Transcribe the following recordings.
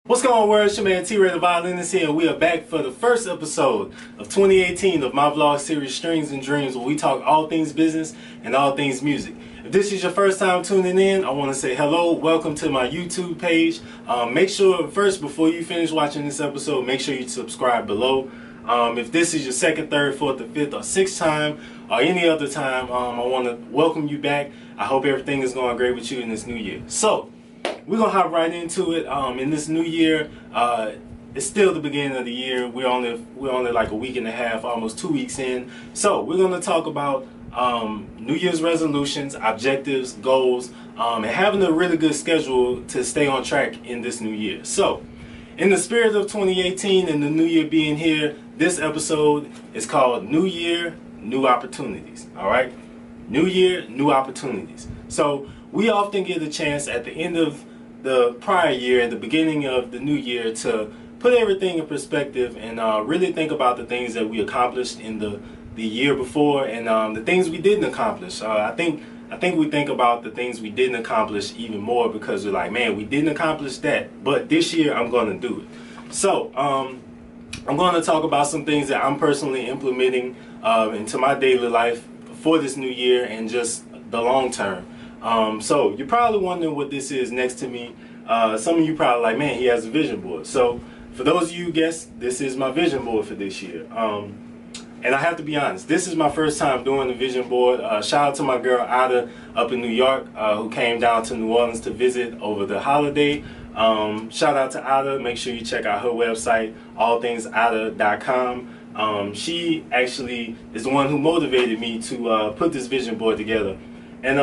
What's going on, world? It's your man T-Ray the Violinist here, and we are back for the first episode of 2018 of my vlog series Strings and Dreams, where we talk all things business and all things music. If this is your first time tuning in, I want to say hello, welcome to my YouTube page. Make sure first, before you finish watching this episode, make sure you subscribe below. If this is your second, third, fourth, or fifth, or sixth time, or any other time, I want to welcome you back. I hope everything is going great with you in this new year. So, we're going to hop right into it. In this new year, it's still the beginning of the year. We're only like a week and a half, almost 2 weeks in. So we're going to talk about New Year's resolutions, objectives, goals, and having a really good schedule to stay on track in this new year. So in the spirit of 2018 and the new year being here, this episode is called New Year, New Opportunities. All right? New Year, New Opportunities. So we often get a chance at the end of the prior year and the beginning of the new year to put everything in perspective and really think about the things that we accomplished in the year before and the things we didn't accomplish. I think we think about the things we didn't accomplish even more because we're like, man, we didn't accomplish that, but this year I'm going to do it. So I'm going to talk about some things that I'm personally implementing into my daily life for this new year and just the long term. So you're probably wondering what this is next to me. Some of you probably like, man, he has a vision board. So for those of you who guessed, this is my vision board for this year. And I have to be honest, this is my first time doing the vision board. Shout out to my girl Ada up in New York who came down to New Orleans to visit over the holiday. Shout out to Ada. Make sure you check out her website, allthingsada.com. She actually is the one who motivated me to put this vision board together. And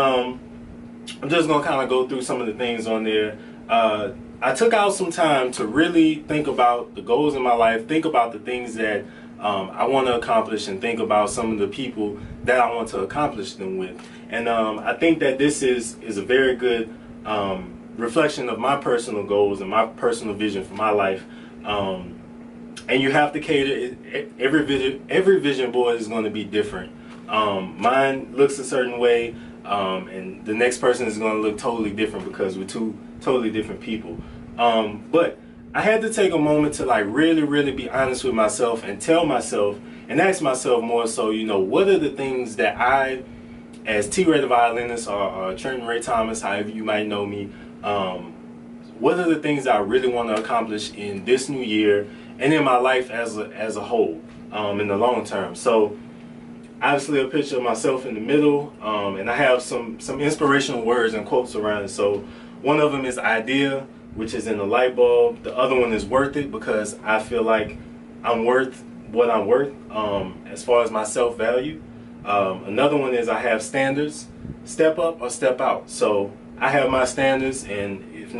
I'm just going to kind of go through some of the things on there. I took out some time to really think about the goals in my life, think about the things that I want to accomplish, and think about some of the people that I want to accomplish them with. And I think that this is a very good reflection of my personal goals and my personal vision for my life. And you have to cater. Every vision board is going to be different. Mine looks a certain way. And the next person is going to look totally different because we're two totally different people. But I had to take a moment to like really be honest with myself and tell myself and ask myself more so, you know, what are the things that I, as T-Ray the Violinist or Trenton Ray Thomas, however you might know me, what are the things that I really want to accomplish in this new year and in my life as a whole in the long term. So obviously a picture of myself in the middle, and I have some inspirational words and quotes around it. So one of them is idea, which is in the light bulb. The other one is worth it, because I feel like I'm worth what I'm worth as far as my self-value. Another one is I have standards, step up or step out. So I have my standards, and if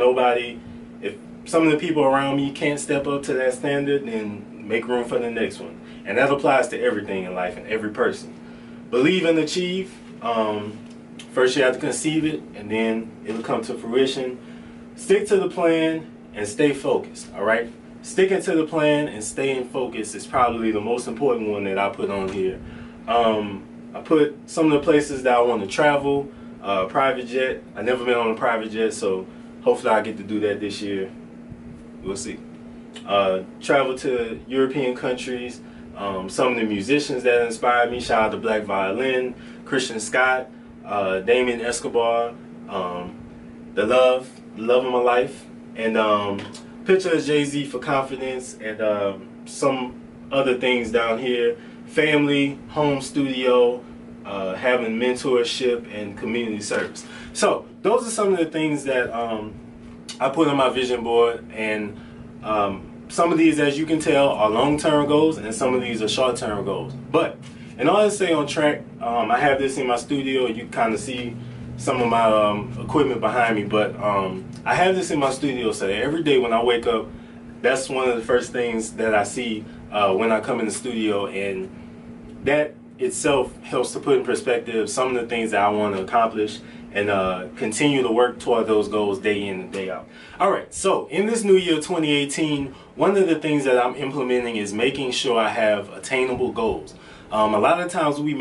some of the people around me can't step up to that standard, then make room for the next one. And that applies to everything in life and every person. Believe and achieve. First you have to conceive it, and then it'll come to fruition. Stick to the plan and stay focused, all right? Sticking to the plan and staying focused is probably the most important one that I put on here. I put some of the places that I want to travel. Private jet. I've never been on a private jet, so hopefully I get to do that this year. We'll see. Travel to European countries. Some of the musicians that inspired me, shout out to Black Violin, Christian Scott, Damien Escobar, the love of my life, and picture of Jay-Z for confidence, and some other things down here, family, home studio, having mentorship and community service. So those are some of the things that I put on my vision board, and some of these, as you can tell, are long-term goals, and some of these are short-term goals. But in order to stay on track, I have this in my studio. You can kind of see some of my equipment behind me, but I have this in my studio, so every day when I wake up, that's one of the first things that I see when I come in the studio, and that itself helps to put in perspective some of the things that I want to accomplish and continue to work toward those goals day in and day out. All right, so in this new year 2018, one of the things that I'm implementing is making sure I have attainable goals. A lot of times we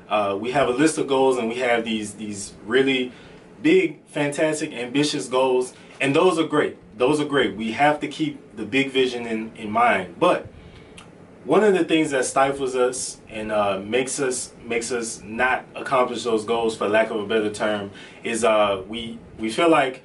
have a list of goals, and we have these really big, fantastic, ambitious goals, and those are great. those are great. We have to keep the big vision in mind. But one of the things that stifles us and makes us not accomplish those goals, for lack of a better term, is we feel like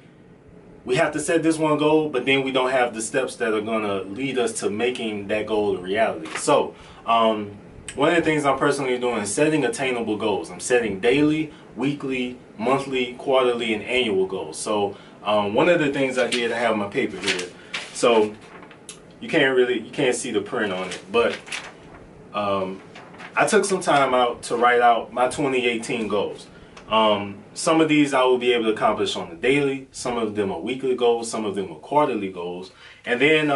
we have to set this one goal, but then we don't have the steps that are going to lead us to making that goal a reality. So one of the things I'm personally doing is setting attainable goals. I'm setting daily, weekly, monthly, quarterly, and annual goals. So one of the things I did, I have my paper here. So you can't see the print on it, but I took some time out to write out my 2018 goals. Some of these I will be able to accomplish on the daily, some of them are weekly goals, some of them are quarterly goals, and then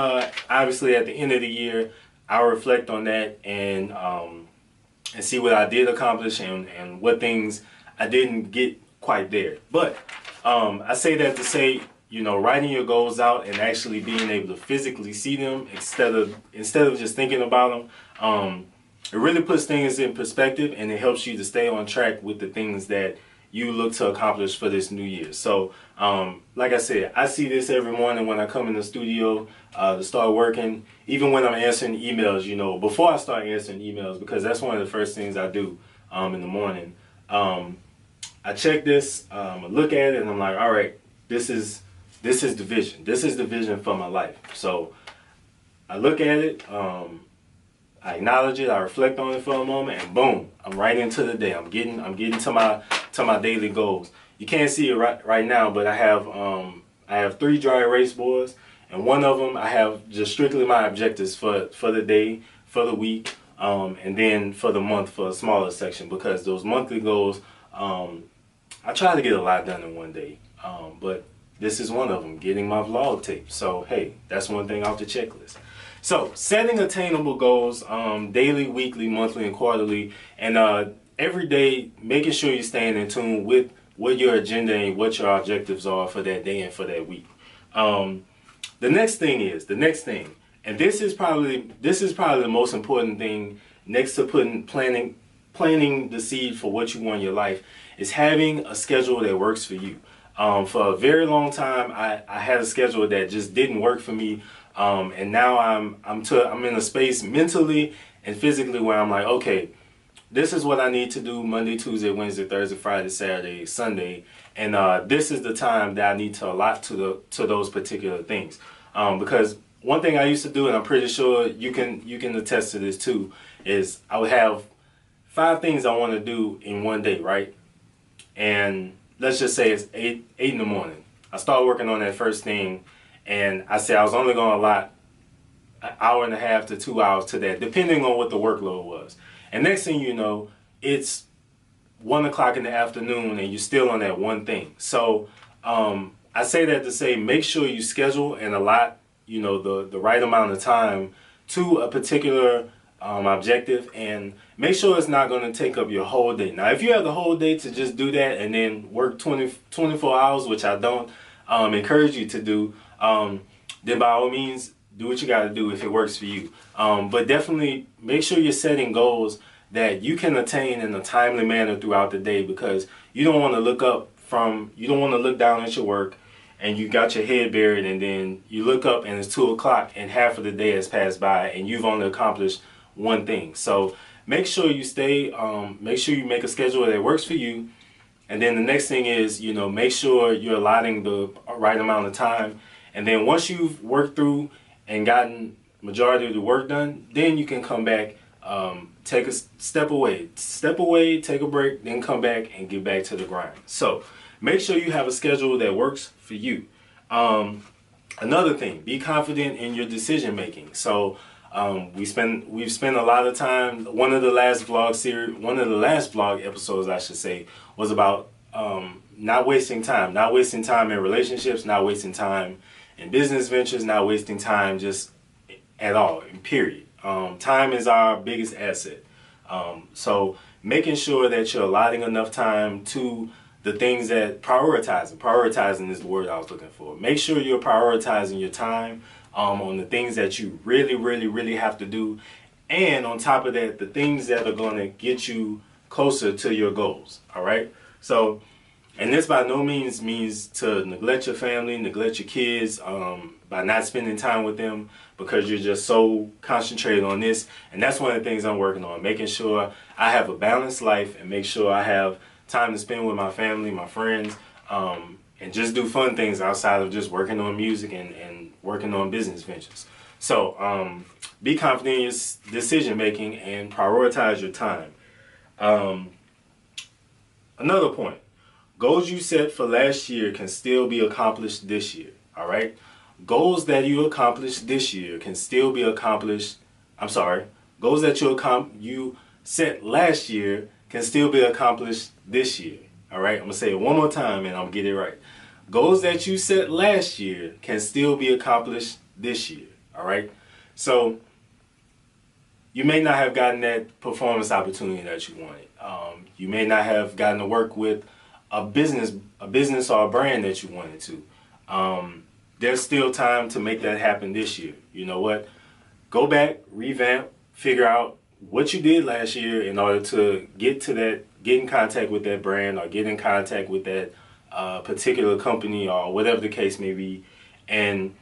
obviously at the end of the year I'll reflect on that and see what I did accomplish and what things I didn't get quite there. But I say that to say, you know, writing your goals out and actually being able to physically see them instead of just thinking about them, it really puts things in perspective, and it helps you to stay on track with the things that you look to accomplish for this new year. So like I said, I see this every morning when I come in the studio to start working, even when I'm answering emails, you know, before I start answering emails, because that's one of the first things I do in the morning. I check this, I look at it, and I'm like, all right, this is the vision. This is the vision for my life. So I look at it, I acknowledge it, I reflect on it for a moment, and boom, I'm right into the day. I'm getting to my daily goals. You can't see it right now, but I have 3 dry erase boards, and one of them I have just strictly my objectives for the day, for the week, and then for the month for a smaller section, because those monthly goals, I try to get a lot done in one day, but this is one of them, getting my vlog tape. So hey, that's one thing off the checklist. So setting attainable goals, daily, weekly, monthly, and quarterly, and every day making sure you're staying in tune with what your agenda and what your objectives are for that day and for that week. The next thing, and this is probably the most important thing next to planting the seed for what you want in your life, is having a schedule that works for you. For a very long time, I had a schedule that just didn't work for me, and now I'm in a space mentally and physically where I'm like, okay, this is what I need to do Monday, Tuesday, Wednesday, Thursday, Friday, Saturday, Sunday, and this is the time that I need to allot to those particular things. Because one thing I used to do, and I'm pretty sure you can attest to this too, is I would have 5 things I want to do in one day, right? And let's just say it's 8 in the morning. I start working on that first thing, and I say I was only going to allot an hour and a half to 2 hours to that, depending on what the workload was. And next thing you know, it's 1 o'clock in the afternoon, and you're still on that one thing. So I say that to say, make sure you schedule and allot, you know, the right amount of time to a particular objective, and make sure it's not going to take up your whole day. Now, if you have the whole day to just do that and then work 24 hours, which I don't encourage you to do, then by all means, do what you got to do if it works for you. But definitely make sure you're setting goals that you can attain in a timely manner throughout the day, because you don't want to look down at your work and you got your head buried, and then you look up and it's 2 o'clock and half of the day has passed by and you've only accomplished one thing. So make sure you make sure you make a schedule that works for you. And then the next thing is, you know, make sure you're allotting the right amount of time. And then once you've worked through and gotten majority of the work done, then you can come back, take a step away, take a break, then come back and get back to the grind. So make sure you have a schedule that works for you. Another thing, be confident in your decision making. So we've spent a lot of time. One of the last vlog episodes, I should say, was about not wasting time in relationships, not wasting time in business ventures, not wasting time just at all, period. Time is our biggest asset. So making sure that you're allotting enough time to the things that prioritizing is the word I was looking for. Make sure you're prioritizing your time on the things that you really have to do, and on top of that, the things that are going to get you closer to your goals. All right, so And this by no means to neglect your family, neglect your kids, by not spending time with them because you're just so concentrated on this. And that's one of the things I'm working on, making sure I have a balanced life and make sure I have time to spend with my family, my friends, and just do fun things outside of just working on music and working on business ventures. So be confident in your decision making and prioritize your time. Another point. Goals you set for last year can still be accomplished this year, all right? Goals that you accomplished this year can still be accomplished, goals that you set last year can still be accomplished this year, all right? I'm going to say it one more time and I'll get it right. Goals that you set last year can still be accomplished this year, all right? So you may not have gotten that performance opportunity that you wanted. You may not have gotten to work with a business or a brand that you wanted to. There's still time to make that happen this year. You know what? Go back, revamp, figure out what you did last year in order to get in contact with that brand or get in contact with that particular company or whatever the case may be, and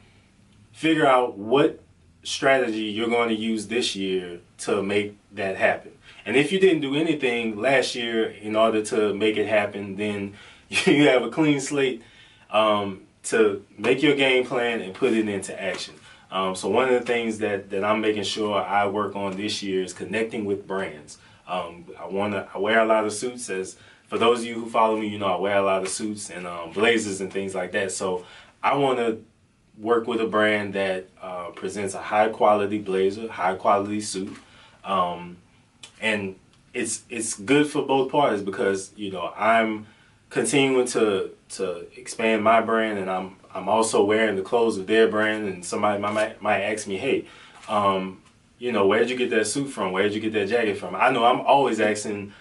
figure out what strategy you're going to use this year to make that happen. And if you didn't do anything last year in order to make it happen, then you have a clean slate to make your game plan and put it into action. So one of the things that I'm making sure I work on this year is connecting with brands. I wear a lot of suits. As for those of you who follow me, you know I wear a lot of suits and blazers and things like that. So I want to work with a brand that presents a high quality blazer, high quality suit. And it's good for both parties because, you know, I'm continuing to expand my brand, and I'm also wearing the clothes of their brand. And somebody might ask me, hey, you know, where'd you get that suit from? Where'd you get that jacket from? I know I'm always asking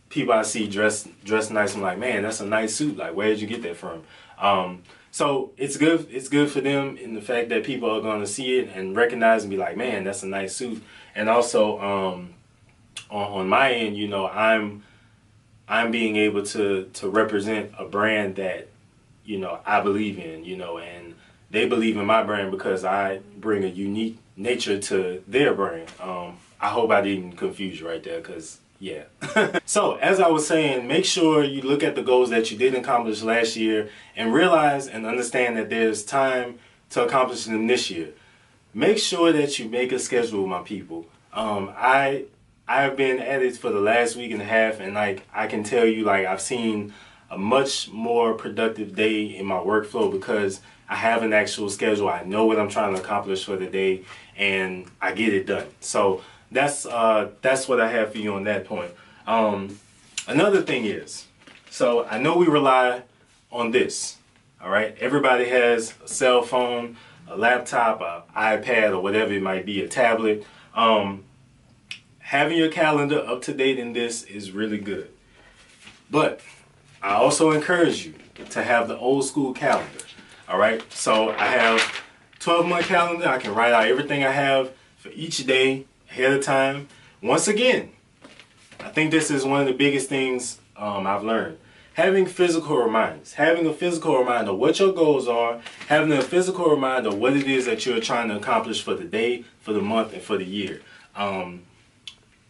people I see dressed nice. I'm like, man, that's a nice suit. Like, where'd you get that from? So it's good. It's good for them in the fact that people are going to see it and recognize and be like, man, that's a nice suit. And also on my end, you know, I'm being able to represent a brand that, you know, I believe in, you know, and they believe in my brand because I bring a unique nature to their brand. I hope I didn't confuse you right there, because yeah. So as I was saying, make sure you look at the goals that you didn't accomplish last year and realize and understand that there's time to accomplish them this year. Make sure that you make a schedule, my people. I've been at it for the last week and a half, and like I can tell you, like I've seen a much more productive day in my workflow because I have an actual schedule. I know what I'm trying to accomplish for the day, and I get it done. So that's what I have for you on that point. Another thing is, so I know we rely on this. All right, everybody has a cell phone, a laptop, an iPad, or whatever it might be, a tablet. Having your calendar up to date in this is really good. But I also encourage you to have the old school calendar. All right, so I have 12-month calendar. I can write out everything I have for each day ahead of time. Once again, I think this is one of the biggest things I've learned. Having physical reminders, having a physical reminder what your goals are, having a physical reminder what it is that you're trying to accomplish for the day, for the month, and for the year.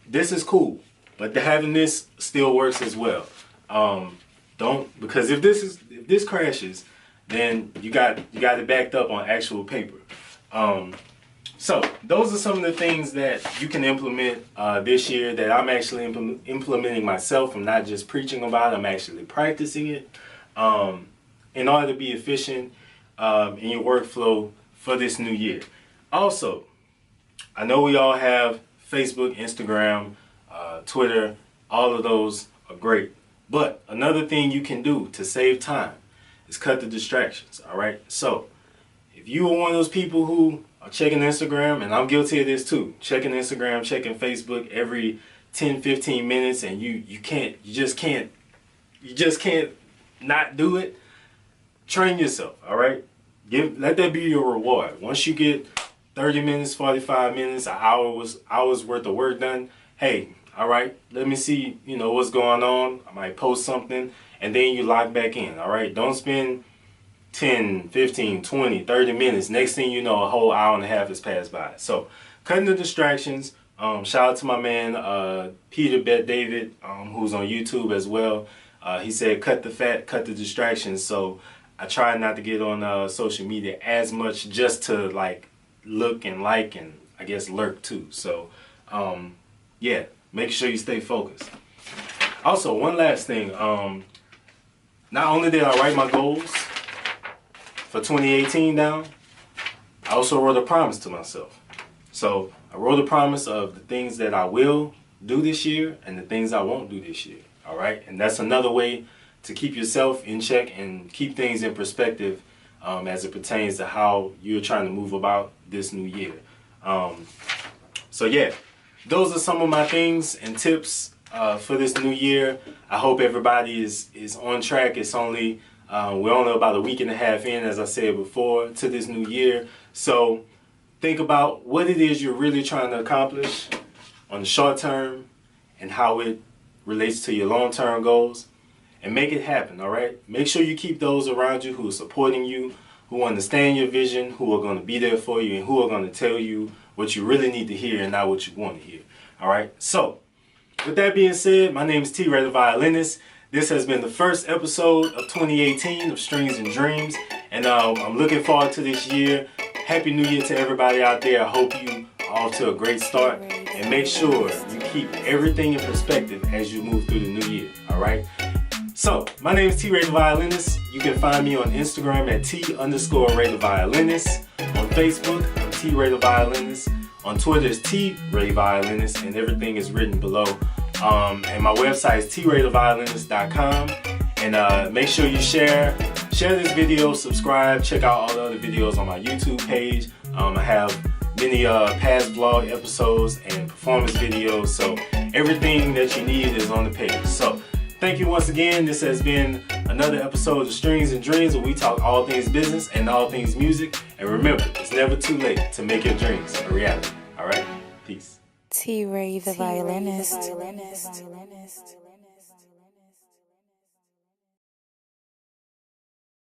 This is cool, but having this still works as well. Because if this crashes, then you got it backed up on actual paper. So those are some of the things that you can implement this year that I'm actually implementing myself. I'm not just preaching about it, I'm actually practicing it in order to be efficient in your workflow for this new year. Also, I know we all have Facebook, Instagram, Twitter. All of those are great. But another thing you can do to save time is cut the distractions, all right? So if you are one of those people who are checking Instagram, and I'm guilty of this too, checking Instagram, checking Facebook every 10, 15 minutes, and you just can't not do it, train yourself, all right? Let that be your reward. Once you get 30 minutes, 45 minutes, an hour's worth of work done, hey, all right, let me see, you know, what's going on. I might post something, and then you log back in, all right? Don't spend 10, 15, 20, 30 minutes. Next thing you know, a whole hour and a half has passed by. So, cutting the distractions. Shout out to my man, Peter Bet David, who's on YouTube as well. He said, cut the fat, cut the distractions. So, I try not to get on social media as much, just to like look and like and I guess lurk too. So, yeah, make sure you stay focused. Also, one last thing. Not only did I write my goals for 2018 down, I also wrote a promise to myself. So I wrote a promise of the things that I will do this year and the things I won't do this year. All right, and that's another way to keep yourself in check and keep things in perspective as it pertains to how you're trying to move about this new year. So yeah, those are some of my things and tips for this new year. I hope everybody is on track. It's only we're only about a week and a half in, as I said before, to this new year. So think about what it is you're really trying to accomplish on the short term and how it relates to your long-term goals, and make it happen, all right? Make sure you keep those around you who are supporting you, who understand your vision, who are going to be there for you, and who are going to tell you what you really need to hear and not what you want to hear, all right? So, with that being said, my name is T. Ray the Violinist. This has been the first episode of 2018 of Strings and Dreams, and I'm looking forward to this year. Happy New Year to everybody out there. I hope you are off to a great start, and make sure you keep everything in perspective as you move through the new year, all right? So, my name is T. Ray the Violinist. You can find me on Instagram at T_Ray the Violinist. On Facebook, I'm T. Ray the Violinist. On Twitter, it's T. Ray Violinist, and everything is written below. And my website is traytheviolinist.com. And make sure you share this video, subscribe, check out all the other videos on my YouTube page. I have many past vlog episodes and performance videos, so everything that you need is on the page. So, thank you once again. This has been another episode of Strings and Dreams, where we talk all things business and all things music. And remember, it's never too late to make your dreams a reality. All right? Peace. T. Ray the Violinist.